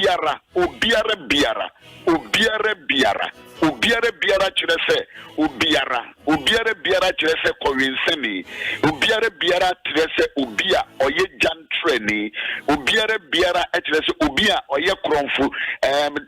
biara chirese obiara biara chirese kowenseni obiara biara chirese obia oye jantreni obiara biara chirese obia oye kronfu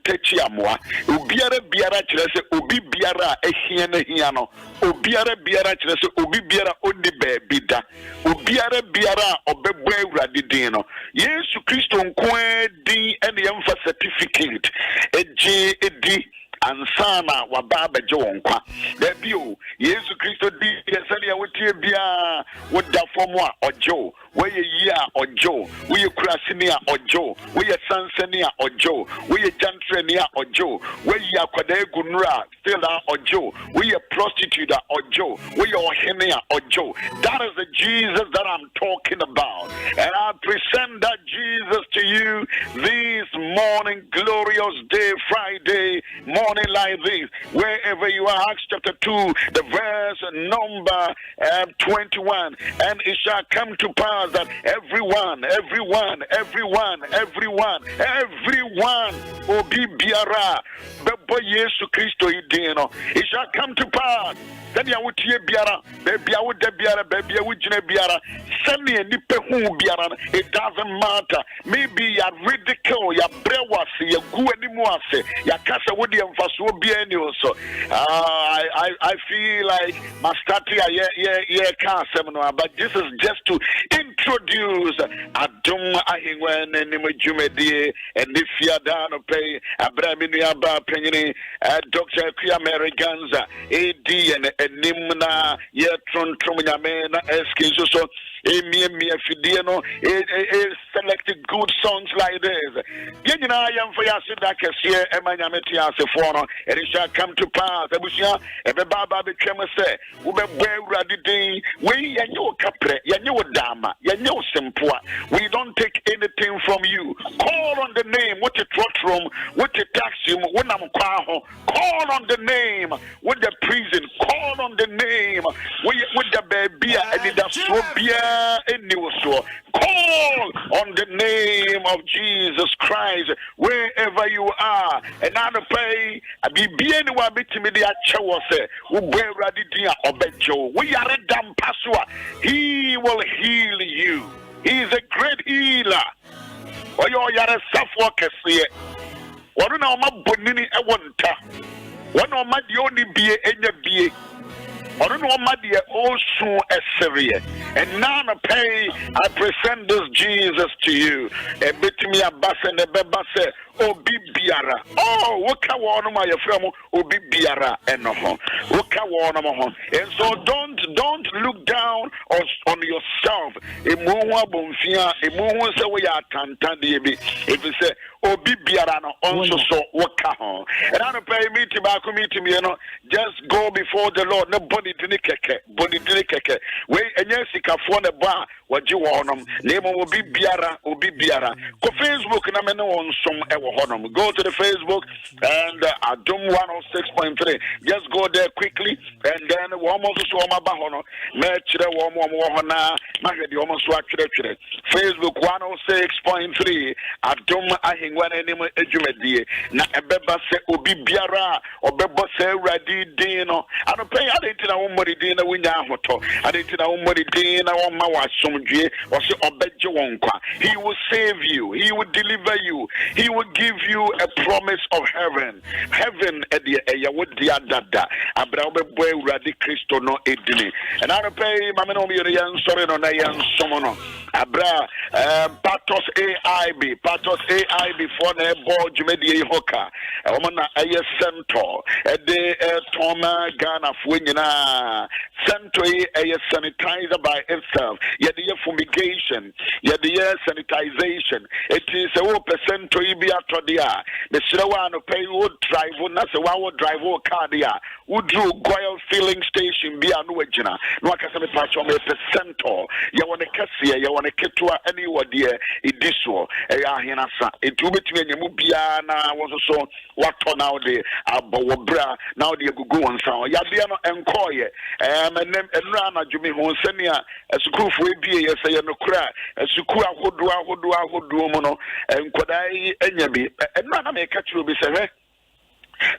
techi amoa obiara biara chirese obi biara ehia na hia no obiara biara chirese obi biara odi baabi da obiara biara obebɔ awurade din no Yesu Kristo nkoa din ene yemfa certificate eji edi ansana wababa je wonkwa da bio Yesu Kristo di yesane ya wotie bia woda fomu a ojo weye yi a ojo weye kurasini a ojo weye sansani a ojo weye jantreni a ojo weye akwada egunura still a ojo weye prostitute a ojo weye ohene a ojo. That is the Jesus that I'm talking about, and I present that Jesus to you this morning, glorious day, Friday morning like this, wherever you are. Acts chapter 2, the verse number 21, and it shall come to pass that everyone obi biara bebo Yesu Kristo idino. It shall come to pass that ya wutie biara baby ya wude biara baby ya wujine biara sani nipe hu biara. It doesn't matter, maybe ya ridicule ya brewasi ya gu animu ase ya kasa wudi mfaso obi ani also. I feel like my start here can't, but this is just to introduce Adom Ahengua and Nimujumedi and if you are down to pay Abraminia Penny, Dr. Americanza, AD and Nimna, Yetron Truminamena, SK, so Emi Fidiano, selected good songs like this. Yenina, I am for Yasidaka, here, Emanametias, and it shall come to pass. Ebusia, Ebaba became a say, Ube Radidi, we Yanyo Capre, Yanyo Dama, Yanyo Simpua. We don't take anything from you. Call on the name, what you trot from, what you tax him, when I'm call on the name, with the prison, call on the name, with the baby, and the Sobia. Call on the name of Jesus Christ wherever you are, and I pray be anyone between me the chawase where radidia obejo we are a damn pasua. He will heal you. He is a great healer. Or you are a self-worker here. One of my bonini I want one of my only be any be. I don't know what my also a Syria. And now I present this Jesus to you. A bit me a bass and a bebase. Obi biara. Oh, waka wana my friend. Obi biara enoho. Waka wana mo. And so don't look down on yourself. Emuwa bonfia. Emuwa se we are tantandi ebi. If you say Obi biara no also so waka hon. And I don't pay me to back me to me. You know, just go before the Lord. Nobody didn't keke. Body didn't keke. We enyesika for the bar. What you want them? Name Obi biara. Obi biara. Go Facebook na meno on some ever. Go to the Facebook and Adom 106.3. Just go there quickly and then one more so my bahono. Match the one more na mahedi almost watch it. Facebook 106.3 Adom Ahengua and Ejumedi. Na ebeba se obi biara obeba se radi dino. I don't pay anything I want dina winya hoto. I didn't know what dina on my wasumje or say obejo wonkwa. He will save you, he will deliver you, he will give you a promise of heaven. Heaven at the would the adada. Abraham boy radi Christo no edini. And I pay Mamino Mirian sorry no Nayan Somono. Abra Patos AIB for the board Jumedi Hoka. A woman a centaur. A day Toma Ghana Fuina. Centaur a sanitizer by itself. Yet the fumigation. Yet the sanitization. It is a 0% to Ibia. The Shirawan pay would drive on us a one drive or cardia. Would do Goyle filling station be a Nuagina. No Casami Pacho me centaur. You want a cassia, you want a ketua anywhere dear, it diswo, a Yahinasa. It will be to me Mubiana was also what on now the Abawabra, now the Gugu and sound. Yabiano and call koye enra na dwumi ho senia asukufo ebie yeseye no kra asuku ahodo mu no enkodai enyabi enra na me ka kiro bi se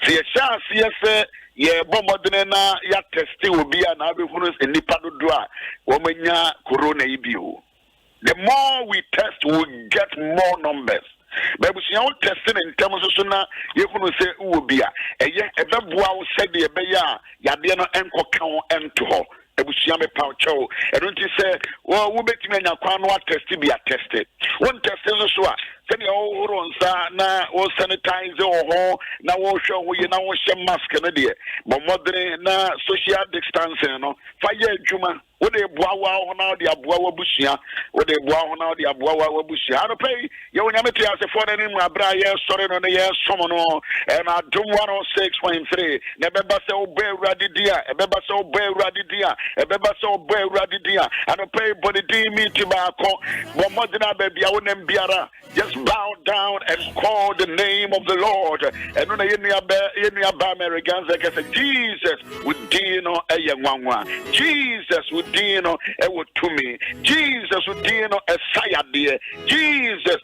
si ye chance yese ye bomodene na ya testi obi a na abehunu nipa dodo a wo manya corona ibio. The more we test, we get more numbers. But we are testing in terms of suna. You can say ubia. A bebwa said the beya yadiano enko count ento. Ebusiame paucho. I don't say, well, we bet me na kwanwa testi be attested. One test is so. Send your own na or sanitize or na show we na mask na dear. But modern na social distancing no. Fire Juma. What they boa now the abua bushia, what they boa now the abua bushia. I don't pay you when you as a foreign in my braya, sorry on the year, someone and Adom 106.3. Never say obey radidia, a beba so obey radidia, a beba so obey radidia. I don't pay body me tobacco, but more than a baby, I wouldn't be just bow down and call the name of the Lord. And when I Americans, like I said, Jesus would dino a young one. Jesus would dino to me. Jesus would dino a sayadie. Jesus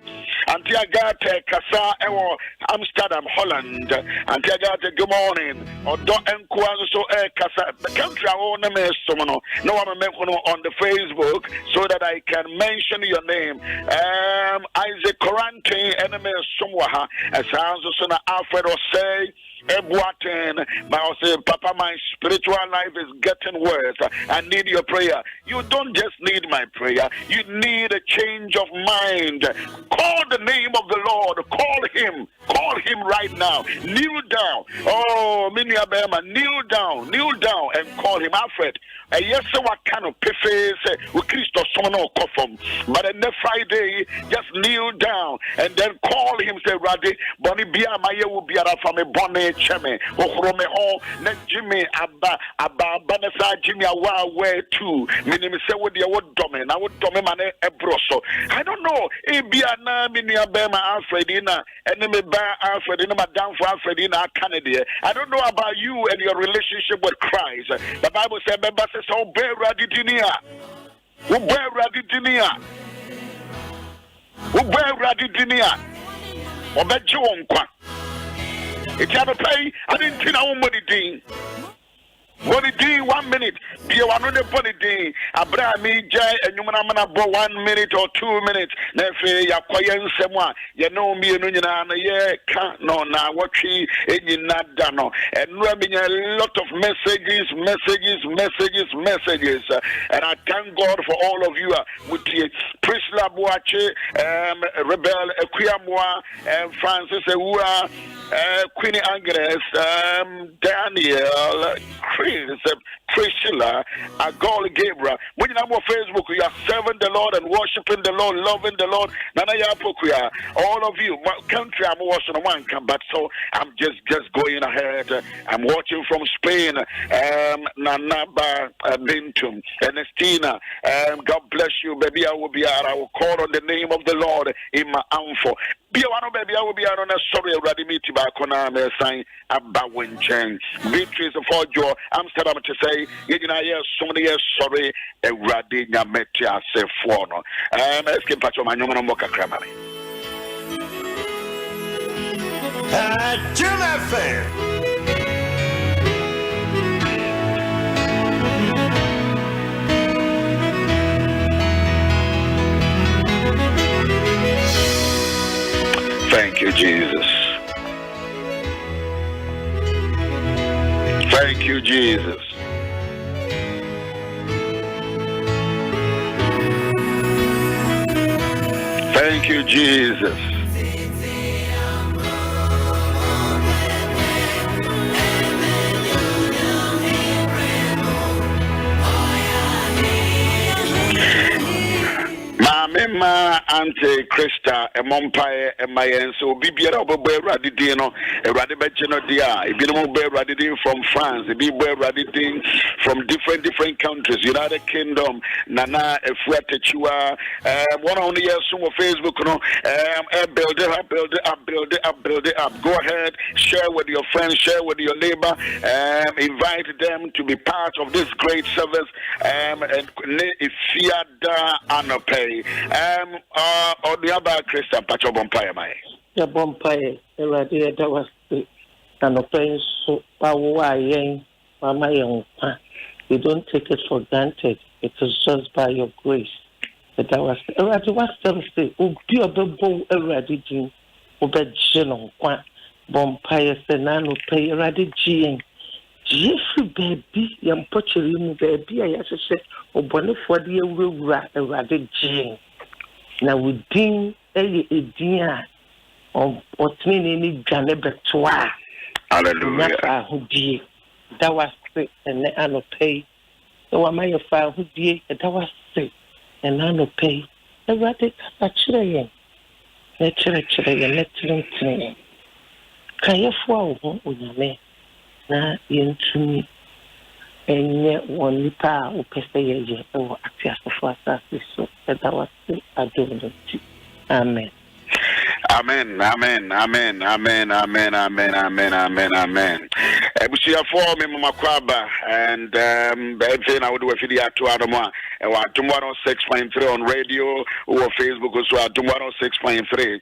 Antiagate Kasa Ewo Amsterdam Holland. Antiagate good morning. Or don't so Kasa the country I own a mess someone. No one on the Facebook so that I can mention your name. Isaac Quarantine enemy somewhere as Son Alfred or say Ebuaten, but I say, Papa, my spiritual life is getting worse. I need your prayer. You don't just need my prayer, you need a change of mind. Call the name of the Lord, call him right now. Kneel down. Oh, Miniabema, kneel down and call him. Alfred. Yes, what kind of face with Christos someone come, but on the Friday, just kneel down and then call him. Say, Raddy, Bonnie Bia, my will be a from a bonnet cheme, Ohrome ho, net Jimmy Abba Banasa Jimmy Awa where too. Meaning, say, what the old domain, I would domain a broso. I don't know. Biana Miniabema Alfredina, enemy bar Alfredina, Madame for Alfredina, Canada. I don't know about you and your relationship with Christ. The Bible says, so bear radidinia. Bear radidinia. Bear radidinia. Obejonkwa. If you have a pay, I didn't think I want money ding. Body D 1 minute. Be one on the body D. Abraham Jay and you manamana 1 minute or 2 minutes. Nefe ya kwayen semwa. Ya no me no na ye can no na watchi in not done. And rubbing a lot of messages. And I thank God for all of you with the Prisla Boache, Rebel Equiamwa, Francis Ewa, Queen Agnes, Daniel, Priscilla, Agol Gabriel. When you're on Facebook, you are serving the Lord and worshiping the Lord, loving the Lord. All of you, my country, I'm watching one come, but so I'm just going ahead. I'm watching from Spain, Nanaba Bintum, Ernestina. God bless you, baby. I will call on the name of the Lord in my info. Be one baby, I will be on a sorry already meeting by Koname sign about Winchang. Beatrice for Joe, Amsterdam to say, you know, yes, so many years sorry, a Radina Metia say for no. Escape Pacho Manuman Moka Kramari. Thank you, Jesus. Thank you, Jesus. Thank you, Jesus. Mama Auntie Krista Tia, a Mompae, and my end. So Bibiara Obe Radidino, a Radibachino Dia, a Binobe Radidin from France, a Bibe Radidin from different countries, United Kingdom, Nana, Efuatechua, one on the year, some of Facebook, build it up. Go ahead, share with your friends, share with your neighbor, invite them to be part of this great service, and Isiada Anope. On the other Christian Pacho Bompire, my. The Bompire, that was the Anope, so Pawaye, Mama. You don't take it for granted. It is just by your grace. That I was Thursday, be a double already, Obedient, Bompire, Senano, pay already, Jeffrey baby, young poaching baby, I said, or bonnet for the will rather Jane. Now we ding a dear or any Janebetois. Hallelujah. Who dear. That was sick and I no pay. So I may have who dear, that was sick and I no pay. A rather catching. Let's train. Can you fall with your name? Na yentumi enye wonipa upeseye o afiasofo asase so that was Adom. Amen. Amen. Ebusia for me Makwaba and everything I would do a video to Adom and Adom 106.3 on radio or Facebook also Adom 106.3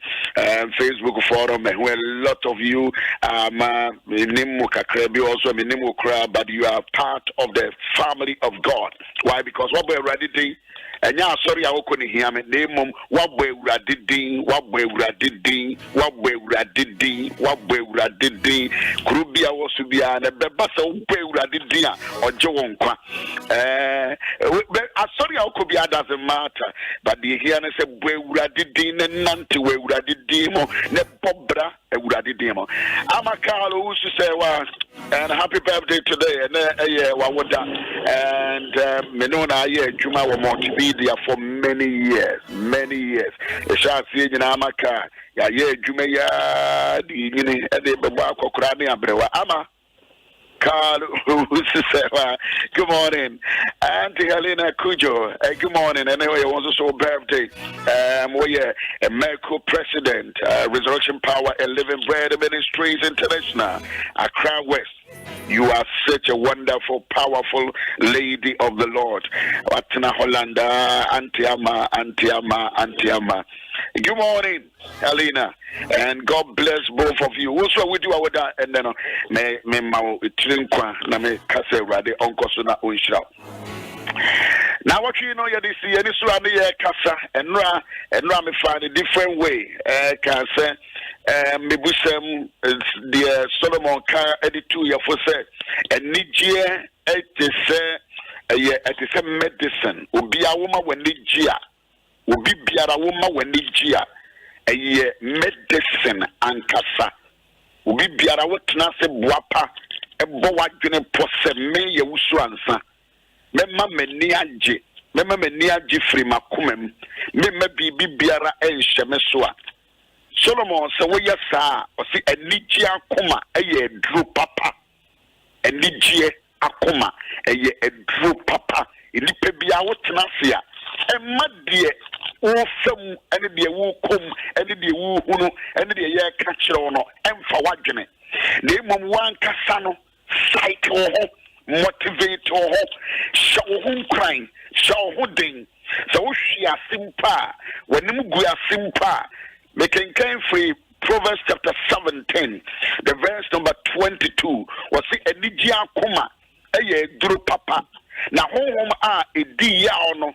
Facebook forum where a lot of you Minimu Kakrebi also Minimu Kra, but you are part of the family of God. Why? Because what we're ready to and yeah, sorry, I couldn't hear me. Name what we radiding, Krubia was to be an Bebasa Radidia or Joanqua. Sorry, I could be a doesn't matter, but the hearers say we radidin and Nanti we radidimo, Nepobra, a radidimo. Amakalo who say was and happy birthday today, and and Menona, Juma multimedia for many years. A shot see in Amaka, Jumaya, the Babako Krani Abrewa Ama. Carl, good morning, Auntie Helena Cujo. Good morning, anyway, it was also birthday. A Merco President, Resurrection Power and Living Bread Ministries International, Accra West. You are such a wonderful, powerful lady of the Lord. Watina Hollanda, Auntie Amma. Good morning, Helena, and God bless both of you. Also, we do our that, and then me trinkwa na me kase rade onko so na onshira. Now what you know, you see any so ane ye kasa, and me find a different way. Can say me busem the Solomon car editu ya for say, and nijie it is a medicine. Ubi a woman when nijia. Ubi biara woman when nijia. A medicine and kasa. Ubi biara wotna se boapa. Ebo wadwene pose me ye wusu ansa. Mema meni agye firi makomam. Mema bibi biara enhye me so a. Solomon se wo ye saa, o se anigye akoma eye dru papa. Anigye akoma eye edru papa. Enipa bia wotna se a emma de wo fam ene de wo kom ene de wo hunu ene de ye ka kire no emfa wadwene. De mom wan kasa no cycle ho motivate ho show ho crying show ho ding so wo hwe asimpa wanim gu asimpa me kenkan free Proverbs chapter 17 the verse number 22 was see enigi akoma eye duru papa na honhom a edi ya ono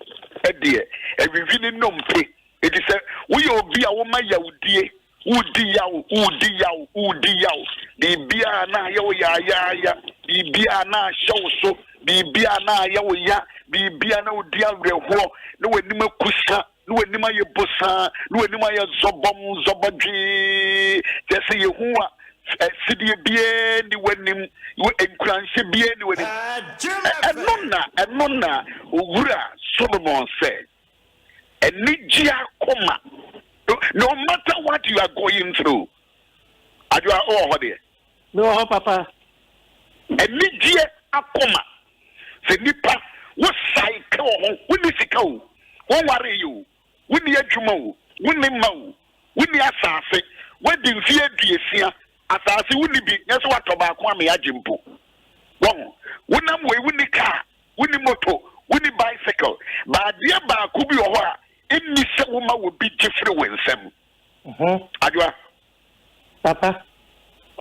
ede evivi no mpe it is we obi a wo ma yawdie udi yaw bibia na yaw ya bibia na show so bibia na yaw ya bibia na odi awreho no wanim akusa no wanim aye bosa no wanim aye zobadwi tese yehu a sidie bie ni wanim enkuranhye bie ni wanim enonna owura Solomon said enigye akoma No matter what you are going through, are you all there? No, Papa. And Nidia Akoma. Say Nipa, what cycle? When is it go? What worry you? When the Jumo, when the Mo, when the Assassin, when the Via Dia, Assassin wouldn't be, that's what tobacco me a jimpo. Wrong. When I'm way, when the car, when the motor, when the bicycle, but dear Bar could be over. In this woman would be different with them. Adwa, Papa.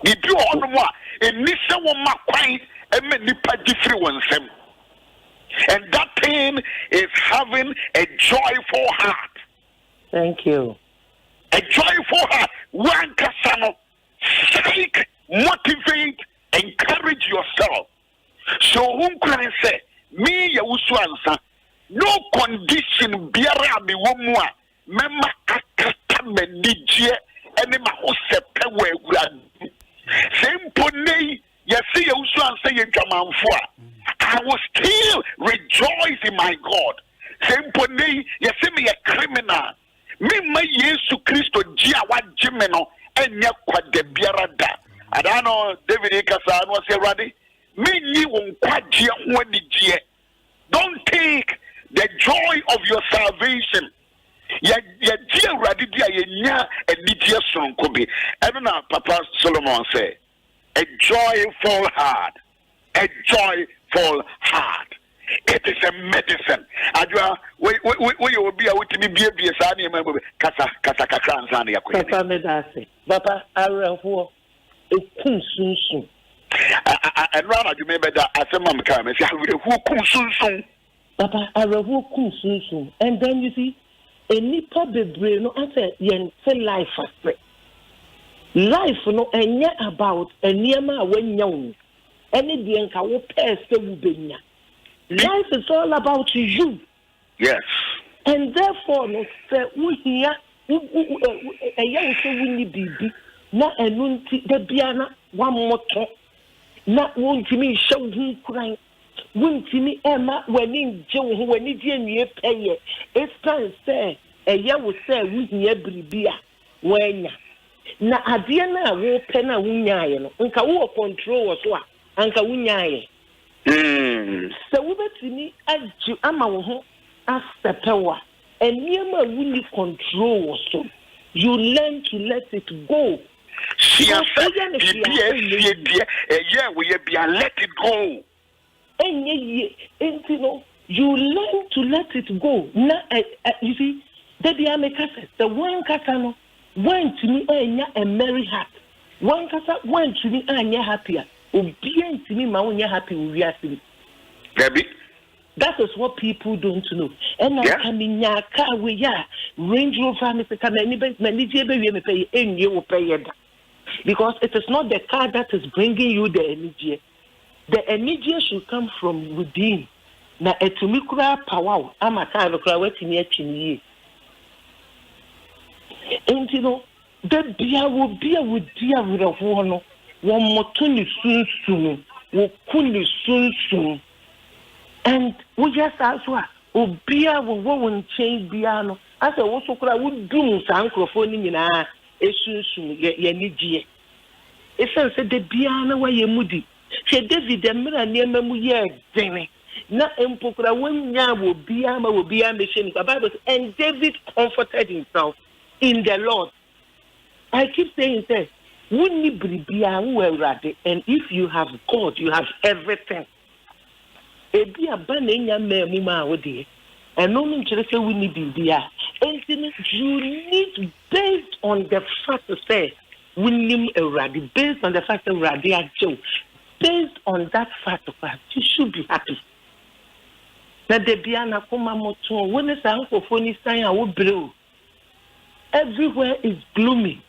If you on one, in this woman quite a many different with them. And that pain is having a joyful heart. Thank you. A joyful heart. One casano, seek, motivate, encourage yourself. So whom can I say? Me, Yawuswansa. No condition biara be womwa mema akata menije ene ma hosepe we gurade simple nei yesi ye usu anse ye dwamanfo a I will still rejoice in my God. Simple nei yesi me ye criminal me ma Yesu Kristo ji a wagye me no enya kwade biara da adano David Kasa no se rade me nyi won kwagye ho anigye. Don't take the joy of your salvation. Ya dear Radidia, ya and Nidia son could be. I don't know, Papa Solomon say, a joyful heart. A joyful heart. It is a medicine. Adwa, we will be able to be a Sani, Kasa Sani. Papa Medase, Papa Arahu, a Kunsun. And rather, you remember that as a mom came and said, who Kunsun. Papa, I revoke soon. And then you see, a nipa bebre no answer yen say life first. Life no enya about a niema when young. Any dienka wo peste ubenya. Life is all about you. Yes. And therefore no say we here a young say we need bibi na enunti de biana one moto na won't me show him crying. Wintimi Emma when in Joe when it ye pay it's time say a year will say we hear bribia when na adiana wo pena wunyaye no nka wo control so a anka wunyaye so we betimi aju ama wo ho astepewa eniema wuni control so you learn to let it go. Yeah, we be let it go. And you know, you learn to let it go. Now, you see, the one casano went to me a merry heart. One casa went to me and you're happier. Obedient to me, my own happy with reality. That is what people don't know. And I come in your car with ya Range Rover, Mr. Manager, pay and you will pay it. Because it is not the car that is bringing you the energy. The energy should come from within. Na etumikura power amaka nokura wetini atwini. And you know, the bia will be a would dear with a one motoni soon, will kuni soon. And we just ask what Obia will change piano. As I also could I would do some microphone in a soon ye. It's said the piano where you moody. She David the mirror near Memuye Dene. Not Empokra when ya will be a machine. The Bible and David comforted himself in the Lord. I keep saying this. Wouldn't you be ready? And if you have God, you have everything. It be a banana mema with you. And no one can say we need to be there. And you need based on the fact to say we ready, based on the fact that we are Joe. Based on that fact of fact, you should be happy. Now the Biana Kuma Moto, when it's Uncle Phony sign, I will blow. Everywhere is gloomy.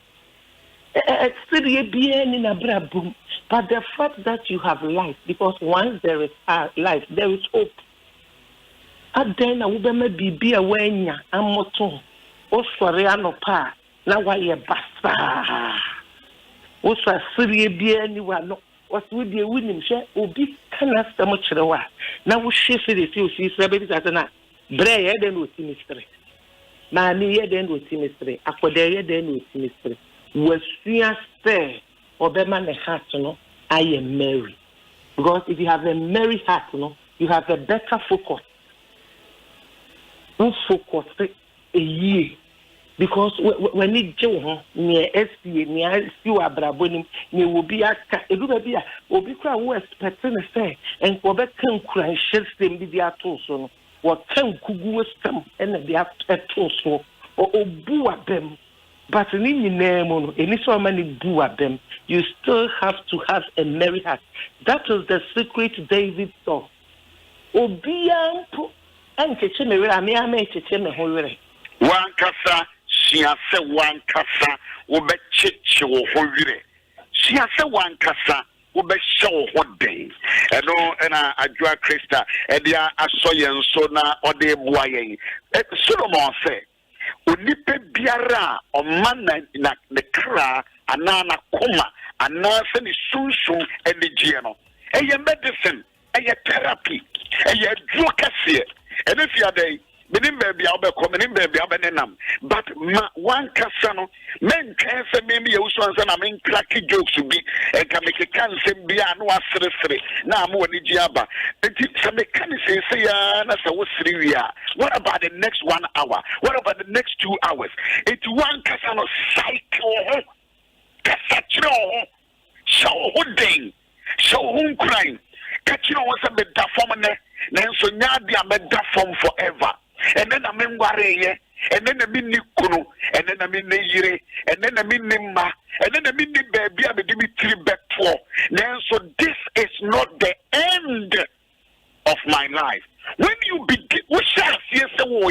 Still in a boom. But the fact that you have life, because once there is life, there is hope. And then I will be aware, I'm moto. Oh, sorry, I know pa. Now why you basta? Oh, sorry, be anyone. What would you win share? Oh, be cannot so much. Now we shift it. You see, baby, that's not. Bray, I don't know, mystery. Mammy, ye then with Timistry, Aquadea then with Timistry. Was fear say, or Beman a heart, I am Mary. Because if you have a merry heart, you have a better focus. Don't focus a year. Because when it go near SPA, near Siwa Brabonim, you will be at a good idea, or be quite worse, Patin say, and Quebec can cry, shall stem be the atoso, what can Kugu stem and the atoso, or boo at them. But in any name, any so many boo at them, you still have to have a merry heart. That is the secret David saw. Obian and kitchen, I may make it in a whole way. One cassa, she has said one cassa, will be chitch or holy. She has said one cassa, will be show what day. And I draw Christa, and they are a soyan sona or the boye. Solomon said, Unipe biara o man na the kra anana koma anasa ni sunsun eligiano. Eye medicine, eye therapy, eye advocacy. And if you are there, meaning baby I'll be coming, baby I'll be nenam. But one casano, men can say maybe you want to mean cracky jokes to be and can make a cancer be a no assertory. Now more than Jabba. Some mechanics say, what about the next 1 hour? What about the next 2 hours? It's one casano cycle. Casachro, show hooding, show home crime. Catching what's a bit that form, then so now they are made that form forever. And then I mean Wareye, and then I mean Nikunu, and then I mean Neyire, and then I mean Nimba, and then I mean the baby I be 3 back 4. Then so this is not the end of my life. When you begin, we shall see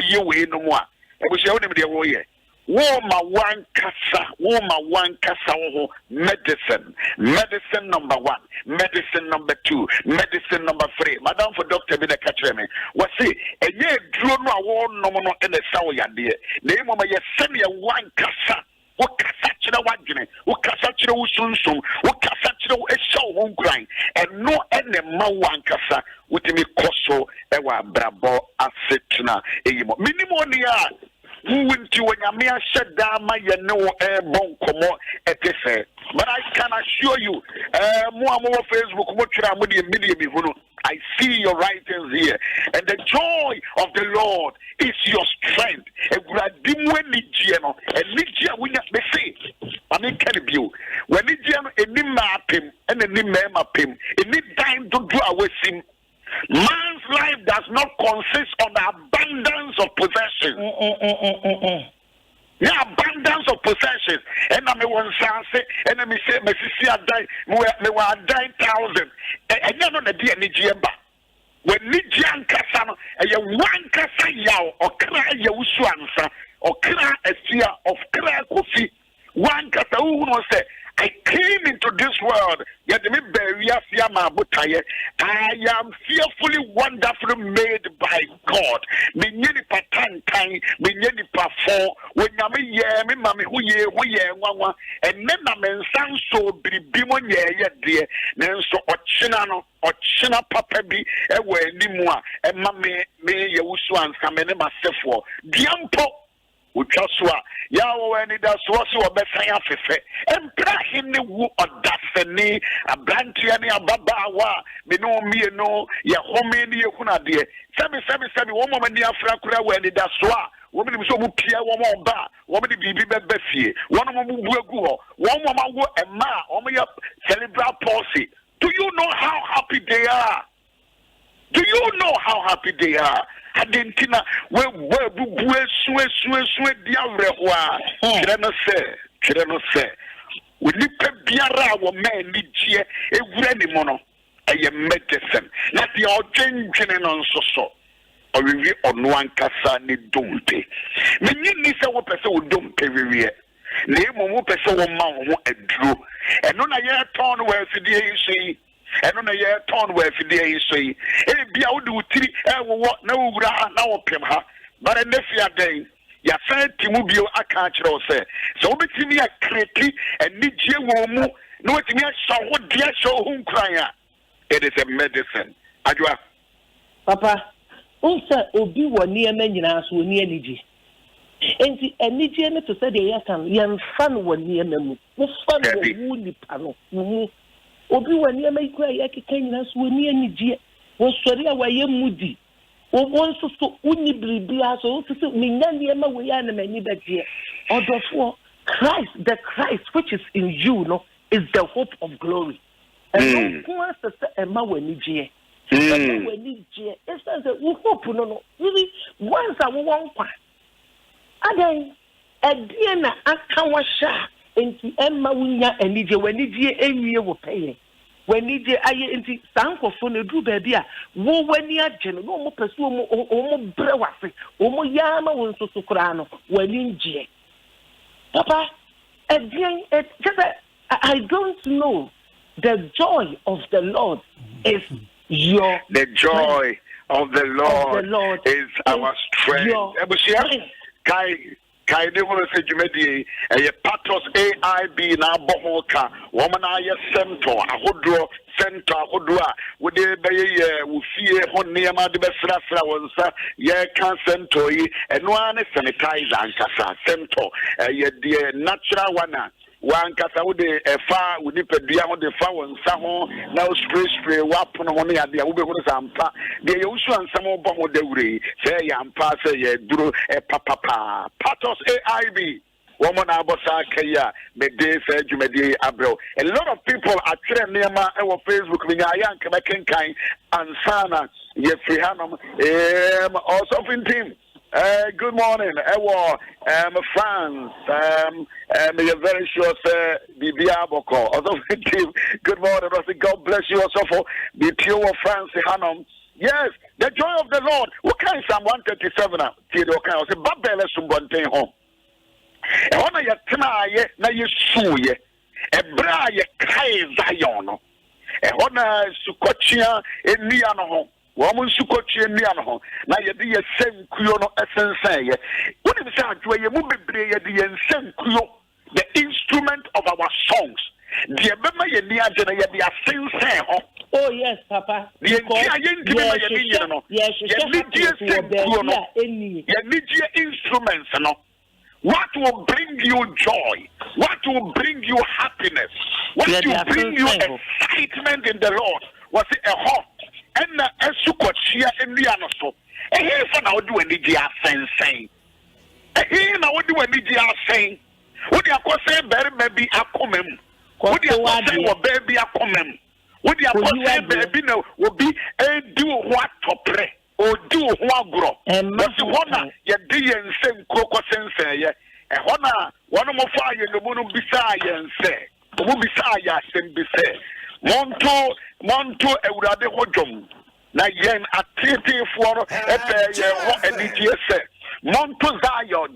you way no more. We shall only be away. Woma one kasa, medicine. Medicine number 1, medicine number 2, medicine number 3. Madam for Dr. Bina Katreme. What say? A year drew no one no in the Saw Yandia. Name of my send me one kasa. What Kasachina Wagine, what Kasachina Usunsum, what Kasachina a show home grind, and no any one kasa with me coso, ewa brabo, assetna, minimonia. Who went to when you may shut down my airborne como at this? But I can assure you, more Facebook, I see your writings here, and the joy of the Lord is your strength. And I mean, can you when any map him and any map him, any time to do away him. Man's life does not consist on the abundance of possessions. The abundance of possessions. And I mean, one say, and I say, Mississippi, I died, we were 9,000. And you know the DNA. When Nijian Kasano, and you one Kasa Yao, or cry your swansa, or cry a fear of cry coffee, one Kasa who say, I came into this world, yet I am fearfully, wonderfully made by God. And then I'm so bimon ye, then so Ochina Papa be a way anymore, and Mammy may you swan some in myself for Diampo. Uchaswa, Yahweh, and it does also a better officer, and Brahim who audacity, a Brantiani, a Babawa, Beno me no, Yahomini, Hunadi, 777 woman, the Afra, when it does swa, woman is so clear, one bar, woman be Bessie, one of them will go, one woman and ma, only up cerebral palsy. Do you know how happy they are? Do you know how happy they are? Adentina, we biara wo man ni je ewura ni mo no eye medicine na the odwenjene no nso so owiwi ono ankasa ni dompe menyi ni se wo pese wo dompe wiwi na emo pese wo ma wo aduro eno na ye ton we fidie yi eno na ye ton we fidie yi so yi e bia wo de utiri wo na wo wura na wo pem ha bare na fia den ya san timu bio aka kire o se so obetimi ya kreti enije wo mu na wetimi asho ho dia show hu nkran a it is a medicine adwa papa unsa obi wo niema nyina so oni aniji And the energy to say the young fan one near them, who fun woolly panel. Obi when you make yaki us when near Nigia was sorry away moody. Or wants to unibly be as also to Minganiama we are many that year. Or therefore, Christ, the Christ which is in you, no, is the hope of glory. And no one says Emma when Nigia. When Nigia, it says that we hope no, really, once I won't. Again, a Diana Akawasha into Emma Winya and Nidia when Nidia any will pay. When Nidia I into Sanko for the do baby, wo when you are general, no pursue omo brewasi, omo yama won so sukrano, when Nidia. Papa, again, I don't know. The joy of the Lord is your the joy of the Lord is our strength. Kai de wona se dwumadi e patos AIB na bohoka woman aye center ahodro a wode beye wo fie ho niam de besrasra wonsa ye kan center yi eno ane sanitizer ankasa center ye de natural one one kasa wo de efa wo ni padua ho de fa wonsa ho na spray wapon ho no ya de wo be ho sampa de ye usu ansam bo ho de wure say yampa say ye duro papa patos AIB woman abosa kaya me de say dwumadi abro a lot of people are trend near our Facebook me nya yanka mekenkan ansana ye fi hanom also fin team. Good morning, France. You're very sure, sir. Bibia Boko. Good morning, Rossi. God bless you also for the pure France, Hanum. Yes, the joy of the Lord. What kind of Psalm 137? Tido kind of say, Babele Sumbonte home. And when you try, now you sue ye. A bra ye kai Zion. And when Sukochia in Niano home. Woman Sukochi and Niano, now you be a same Kuyono essence. What if I do a movie, the same Kuyo, the instrument of our songs? The Abema Yaniajana, the Assin. Oh, yes, Papa. The Nidia instruments, no. What will bring you joy? What will bring you happiness? What will bring you excitement in the Lord? Was it a hot? And Sukochia in the Anoso. And here's what I would do any dear saying. And here I would do any dear saying. Would you say, baby, I come in? Would you say, baby, I come in? Would you say, baby, no, would be a do what to pray or do what grow? And what's one, your dear and same cocoa sense, and one of my fire, the moon beside and say, who beside us and be say. Monto Eurade Hojum. Na yen atete for ho NGS. Monto Zayo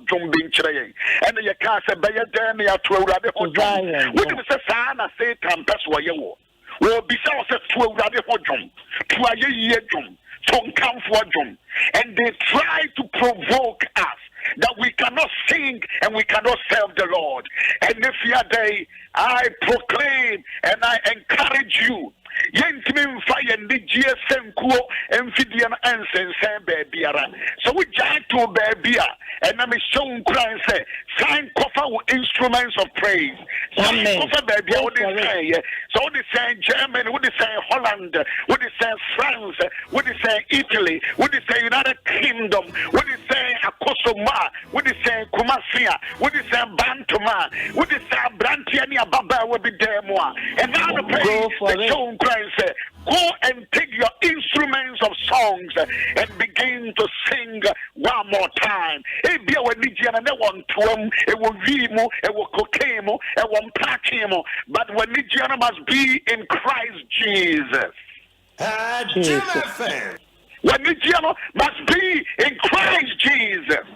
Jum Binchre. And you can't say Bayadani at Eurade Hojum. What is a sana say campus where you will be so to Eurade Hojum, to a year jum, to come for jum. And they try to provoke us that we cannot sing and we cannot serve the Lord. And if you are there, I proclaim and I encourage you. Yentimi fire the GSM kuo amphibian and babyara. So we giant to babya and I'm showing Christ say sign cover instruments of praise. Sign cover baby what they say. So what they say Germany, what they say Holland, what they say France, what they say Italy, what they say United Kingdom, what they say Akosoma, what they say Kumasia, what they say Bantuma, what they say Brantiania Baba will be there more. And now the praise the show Christ said, go and take your instruments of songs and begin to sing one more time. It be our Nigeria and one to it will Vimo, it will Kokemo, it will Platimo, but when Nigeria must be in Christ Jesus. When Nigeria must be in Christ Jesus.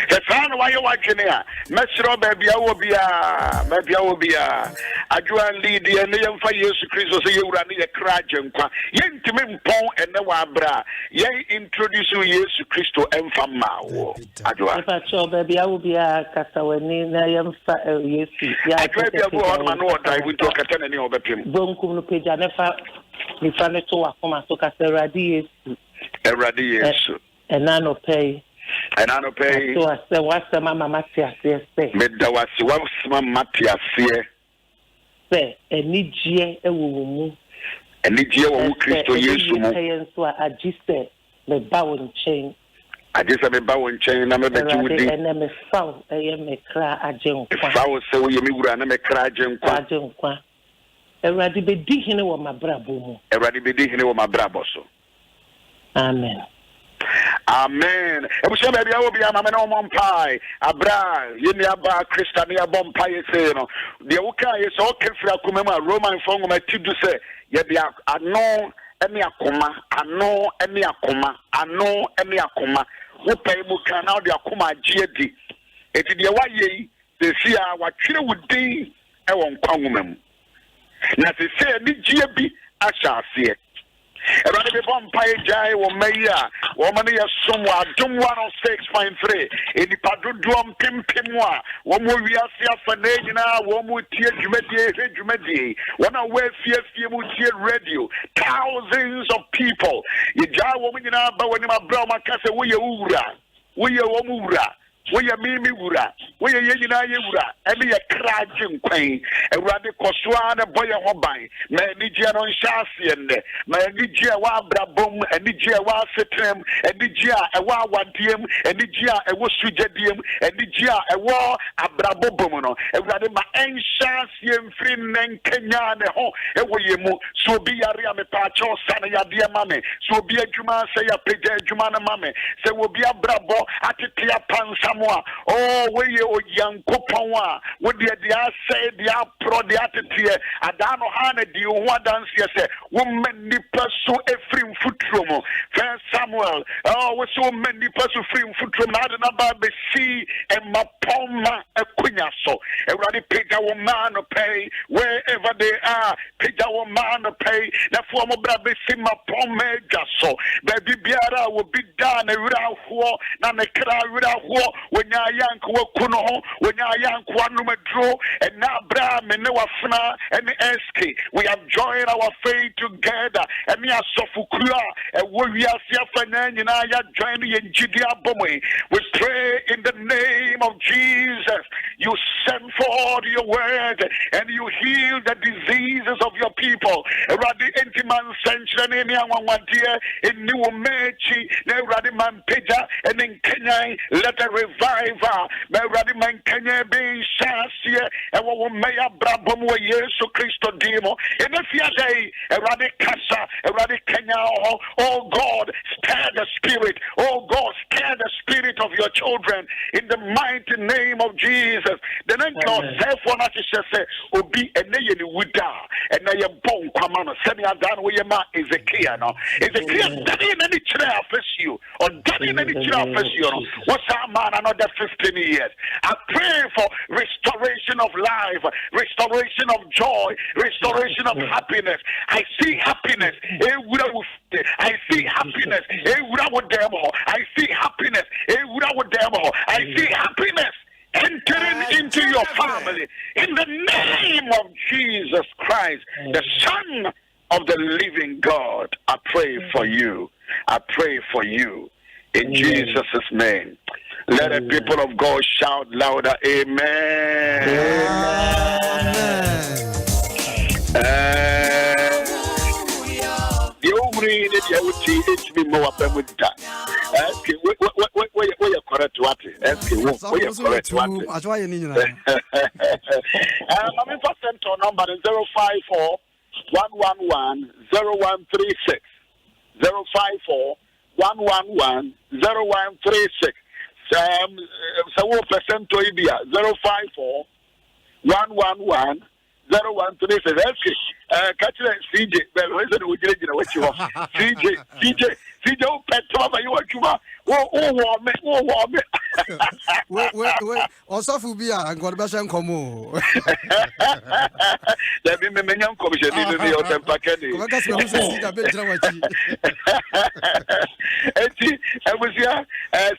The son why you watching here? Mesro baby, I will be I do lead the name for Jesus Christ, so you run a crajum. Yen to me pon and the wabra. Yen introduce you Jesus Christ and from Mao. I do. If I show baby, I will be a Casaweni. I am yes. I try to go on my note. I will talk at any other people. Don't come to page. I never. If I let to walk from a so Caseradi. And I no pay. And I no pay. So I said, what's the mama Matias say? Medawasi, what's my Matias here? Say, a Nigia, a woman. A Nigia, who Christo, yes, so I just said, the bow chain. I just have a bow and chain. I'm a bit too deep. And I'm a foul, I am a cry, a junk. Foul, so you mean, I'm a cry, junk. Already be digging over my brabo. Already be digging over my brabo. Amen. Amen. I wish maybe I will be a man on pie. Abra, Yeniaba, Christiania Bompire, say, no. The Oka is okay for a Kumema, Roman phone, my to say, Yabia, I know, Emi Akuma, I know, Emi Akuma, I know, Emi Akuma. Who pay Muka now the Akuma GD. If the Awaye, they see our children would be a one Kongumem. Now they say, Ni GB, I shall see it. Everybody be Vampire Jai or Maya, woman is somewhat Adom 106.3. In the Padudum Pimpimwa, one more Yasia Fanagina, one more Tier Jumedi, one away fear radio, thousands of people. You jar woman in our bow when my brother Casa, we are Ura, we are Omura. We are Mimi Wura, we are Yena Yura, and we are Krajin Queen, and Raddy Koswana Boya Hobine, Manigia on Shassian, Manigia Wabrabum, and Nigia Wasetem, and Nigia a Wawadium, and Nigia a Wosujadium, and Nigia a War Abrabobomono, and Raddy my Shassian Fin and Kenya, and Wayamu, so be a Riame Pacho, Sanaya dear mammy, so be a Juma say a Pede Jumana mammy, so will be a Brabo at the Tia Pansam. Oh, we are young Copawa, with the say the pro the attitude. I don't know how do you want dance yes, woman the pursue a free foot room. First Samuel, oh, we so many pursue free foot room. I don't know about the sea and my poma a quinaso. Everybody pick our man to pay wherever they are. Pick our man to pay. The former brother see my poma jasso. Baby Biara will be done around war, not a crowd without war. When ya yank wakuno, when ya yank one numero, and now Bram and Noafna and SK, we have joined our faith together, and we are Sofukua, and we are Siafanan, and I are joining in Judea Bomwe. We pray in the name of Jesus. You send forth your word, and you heal the diseases of your people. Radi Entiman Century, in New Mechi, Radiman Peja, and in Kenya, let a revival, my Radiman Kenya being Shasia, and what may have Brabum Yesu Christo Demo, and if you day, a Radicasa, a Radicanya, oh God, stir the spirit, oh God, stir the spirit of your children in the mighty name of Jesus. Then I go, self one as you say, Obi and Nayan Wuda, and I am born, Kamano, sending out down where your man is a clear now. Is a clear, daddy in any chair face you, or daddy in any chair face you. What's that man? Another 15 years. I pray for restoration of life, restoration of joy, restoration of happiness. I see happiness. I see happiness. I see happiness. I see happiness entering into your family in the name of Jesus Christ, the Son of the living God. I pray for you. I pray for you in Jesus' name. Let the people of God shout louder, amen. The only that you teach me more about with that. Ask you, where you correct what? Ask you, where you correct what? I'm first sent to number 054 111 0136. 054 111 0136. So what percent to India 054 111 0136. Catch that CJ. Well, listen, we get what you want. CJ, pet over you what you want. Oh, wait. Also, Fubia and Gorbashan Como. Let me make a commission in the hotel packet. I was here,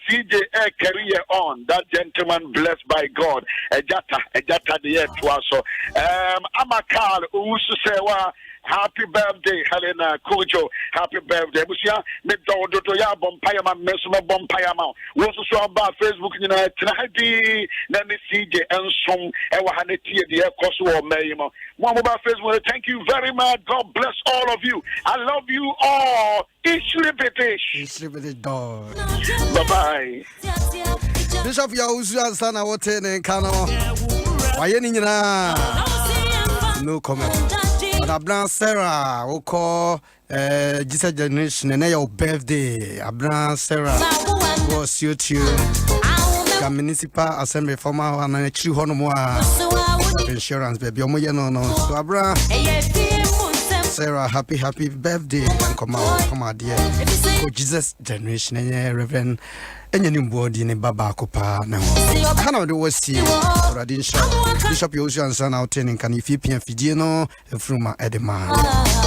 CJ career on. That gentleman blessed by God. A jata the air to us. I'm a car who used to say, Happy birthday, Helena Kujo. Happy birthday. Busia, me do ya bompire ma mesuma bompire ma. We also saw about Facebook tonight. Nani CJ and some ewa haneti the koso mayimo. One about Facebook. Thank you very much. God bless all of you. I love you all. Dog. Bye bye. Bishop Yahushua Sana Woten Kano. Wayenina. No comment. But Abram Sarah, who call Jesus Generation and your birthday. Abram Sarah was you too. The Municipal Assembly former and a true honour insurance baby. No. So Abram Sarah, happy birthday and come out dear. Jesus Generation and Reverend. And your new body in a baba copa now. I cannot do see or I didn't show Bishop Yoshi and Son out in Canifipi and Fidino from Adom Ahengua.